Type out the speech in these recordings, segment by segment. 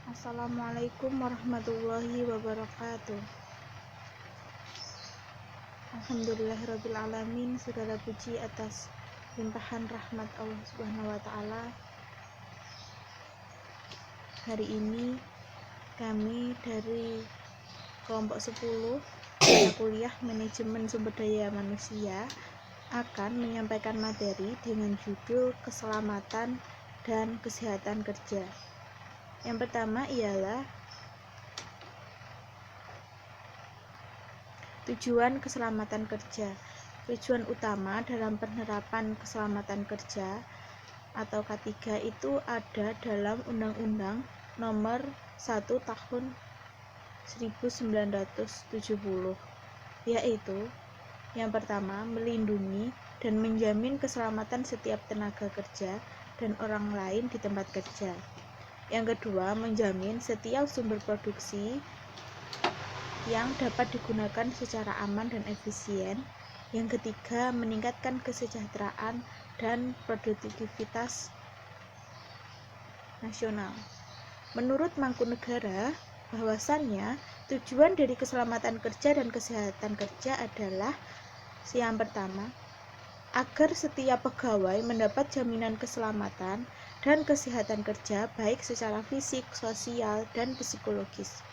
Assalamualaikum warahmatullahi wabarakatuh. Alhamdulillahirrabbilalamin. Segala puji atas limpahan rahmat Allah subhanahu wa ta'ala. Hari ini kami dari kelompok 10 mata kuliah manajemen sumber daya manusia akan menyampaikan materi dengan judul keselamatan dan kesehatan kerja. Yang pertama ialah tujuan keselamatan kerja. Tujuan utama dalam penerapan keselamatan kerja atau K3 itu ada dalam Undang-Undang Nomor 1 Tahun 1970, yaitu yang pertama, melindungi dan menjamin keselamatan setiap tenaga kerja dan orang lain di tempat kerja. Yang kedua, menjamin setiap sumber produksi yang dapat digunakan secara aman dan efisien. Yang ketiga, meningkatkan kesejahteraan dan produktivitas nasional. Menurut Mangkunegara, bahwasannya tujuan dari keselamatan kerja dan kesehatan kerja adalah yang pertama, agar setiap pegawai mendapat jaminan keselamatan dan kesehatan kerja baik secara fisik, sosial, dan psikologis.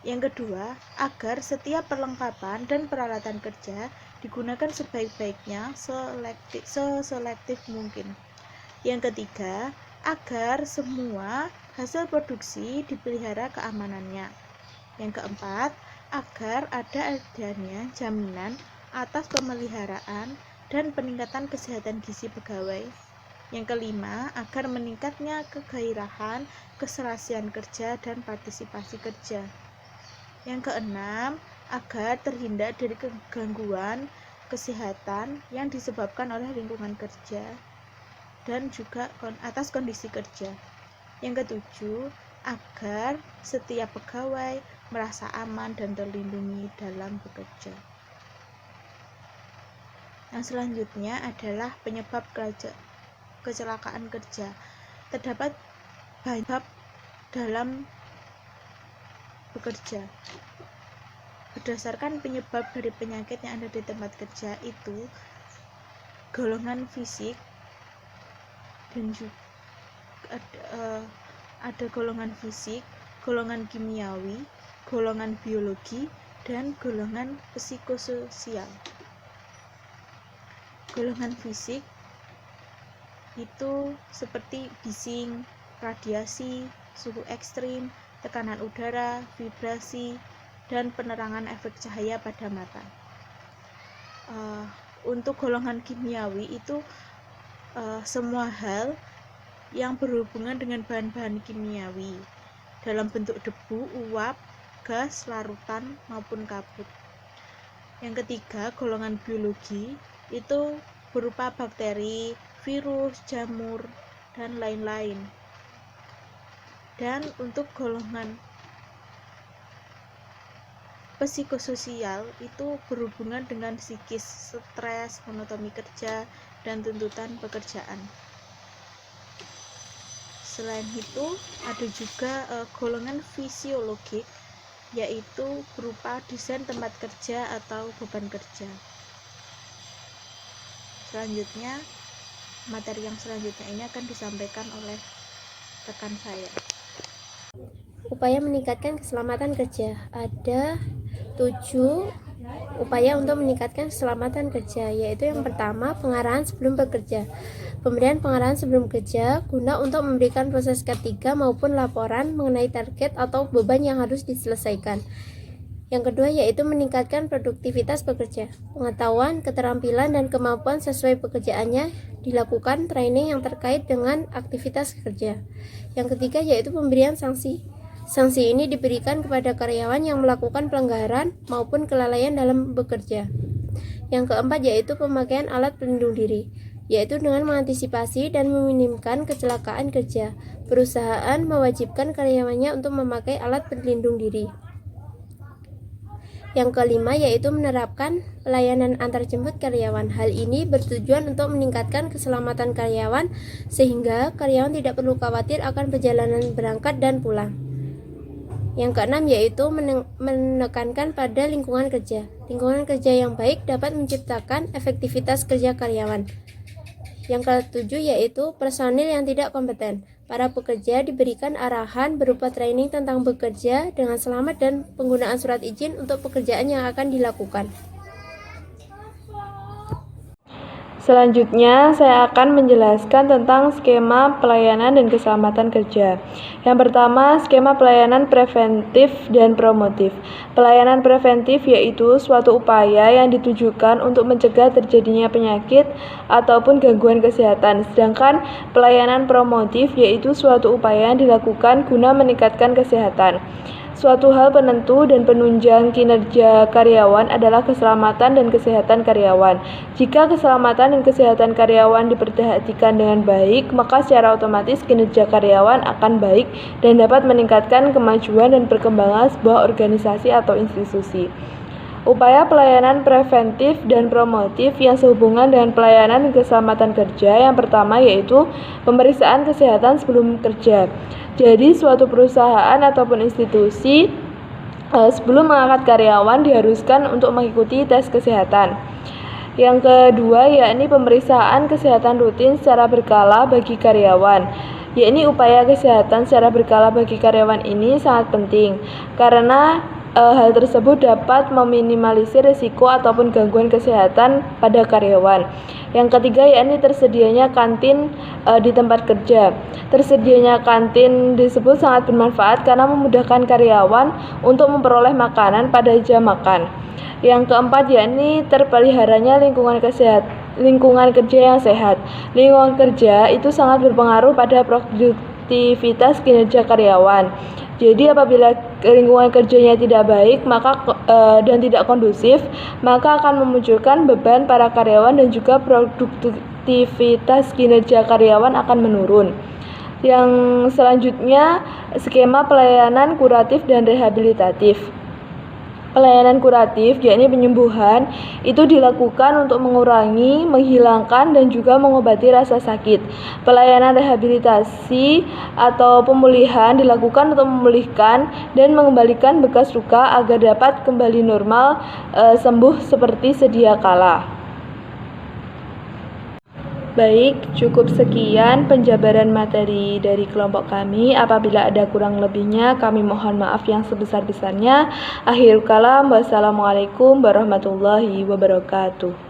Yang kedua, agar setiap perlengkapan dan peralatan kerja digunakan sebaik-baiknya, seselektif mungkin. Yang ketiga, agar semua hasil produksi dipelihara keamanannya. Yang keempat, agar adanya jaminan atas pemeliharaan dan peningkatan kesehatan gizi pegawai. Yang kelima, agar meningkatnya kegairahan, keserasian kerja, dan partisipasi kerja. Yang keenam, agar terhindar dari gangguan kesehatan yang disebabkan oleh lingkungan kerja dan juga atas kondisi kerja. Yang ketujuh, agar setiap pegawai merasa aman dan terlindungi dalam bekerja. Yang selanjutnya adalah penyebab kecelakaan kerja. Terdapat banyak penyebab dalam bekerja. Berdasarkan penyebab dari penyakit yang ada di tempat kerja itu golongan fisik dan juga ada golongan fisik, golongan kimiawi, golongan biologi, dan golongan psikososial. Golongan fisik itu seperti bising, radiasi, suhu ekstrim, tekanan udara, vibrasi, dan penerangan efek cahaya pada mata. Untuk golongan kimiawi itu semua hal yang berhubungan dengan bahan-bahan kimiawi dalam bentuk debu, uap, gas, larutan, maupun kabut. Yang ketiga, golongan biologi itu berupa bakteri, virus, jamur, dan lain-lain. Dan untuk golongan psikososial itu berhubungan dengan psikis, stres, monotoni kerja, dan tuntutan pekerjaan. Selain itu, ada juga golongan fisiologik, yaitu berupa desain tempat kerja atau beban kerja. Selanjutnya, materi yang selanjutnya ini akan disampaikan oleh rekan saya. Upaya meningkatkan keselamatan kerja. Ada 7 upaya untuk meningkatkan keselamatan kerja, yaitu yang pertama, pengarahan sebelum bekerja. Pemberian pengarahan sebelum bekerja guna untuk memberikan proses ketiga maupun laporan mengenai target atau beban yang harus diselesaikan. Yang kedua yaitu meningkatkan produktivitas pekerja. Pengetahuan, keterampilan, dan kemampuan sesuai pekerjaannya dilakukan training yang terkait dengan aktivitas kerja. Yang ketiga yaitu pemberian sanksi. Sanksi ini diberikan kepada karyawan yang melakukan pelanggaran maupun kelalaian dalam bekerja. Yang keempat yaitu pemakaian alat pelindung diri, yaitu dengan mengantisipasi dan meminimumkan kecelakaan kerja. Perusahaan mewajibkan karyawannya untuk memakai alat pelindung diri. Yang kelima yaitu menerapkan pelayanan antarjemput karyawan. Hal ini bertujuan untuk meningkatkan keselamatan karyawan sehingga karyawan tidak perlu khawatir akan perjalanan berangkat dan pulang. Yang keenam yaitu menekankan pada lingkungan kerja. Lingkungan kerja yang baik dapat menciptakan efektivitas kerja karyawan. Yang ketujuh yaitu personil yang tidak kompeten. Para pekerja diberikan arahan berupa training tentang bekerja dengan selamat dan penggunaan surat izin untuk pekerjaan yang akan dilakukan. Selanjutnya, saya akan menjelaskan tentang skema pelayanan dan keselamatan kerja. Yang pertama, skema pelayanan preventif dan promotif. Pelayanan preventif yaitu suatu upaya yang ditujukan untuk mencegah terjadinya penyakit ataupun gangguan kesehatan. Sedangkan pelayanan promotif yaitu suatu upaya yang dilakukan guna meningkatkan kesehatan. Suatu hal penentu dan penunjang kinerja karyawan adalah keselamatan dan kesehatan karyawan. Jika keselamatan dan kesehatan karyawan diperhatikan dengan baik, maka secara otomatis kinerja karyawan akan baik dan dapat meningkatkan kemajuan dan perkembangan sebuah organisasi atau institusi. Upaya pelayanan preventif dan promotif yang sehubungan dengan pelayanan dan keselamatan kerja yang pertama yaitu pemeriksaan kesehatan sebelum kerja. Jadi suatu perusahaan ataupun institusi sebelum mengangkat karyawan diharuskan untuk mengikuti tes kesehatan. Yang kedua yakni pemeriksaan kesehatan rutin secara berkala bagi karyawan. Yakni upaya kesehatan secara berkala bagi karyawan ini sangat penting karena hal tersebut dapat meminimalisir risiko ataupun gangguan kesehatan pada karyawan. Yang ketiga yakni tersedianya kantin di tempat kerja. Tersedianya kantin disebut sangat bermanfaat karena memudahkan karyawan untuk memperoleh makanan pada jam makan. Yang keempat yakni terpeliharanya lingkungan kerja yang sehat. Lingkungan kerja itu sangat berpengaruh pada produktivitas kinerja karyawan. Jadi apabila lingkungan kerjanya tidak baik dan tidak kondusif, maka akan memunculkan beban para karyawan dan juga produktivitas kinerja karyawan akan menurun. Yang selanjutnya, skema pelayanan kuratif dan rehabilitatif. Pelayanan kuratif, yakni penyembuhan, itu dilakukan untuk mengurangi, menghilangkan, dan juga mengobati rasa sakit. Pelayanan rehabilitasi atau pemulihan dilakukan untuk memulihkan dan mengembalikan bekas luka agar dapat kembali normal, sembuh seperti sedia kala. Baik, cukup sekian penjabaran materi dari kelompok kami. Apabila ada kurang lebihnya, kami mohon maaf yang sebesar-besarnya. Akhirul kalam, wassalamualaikum warahmatullahi wabarakatuh.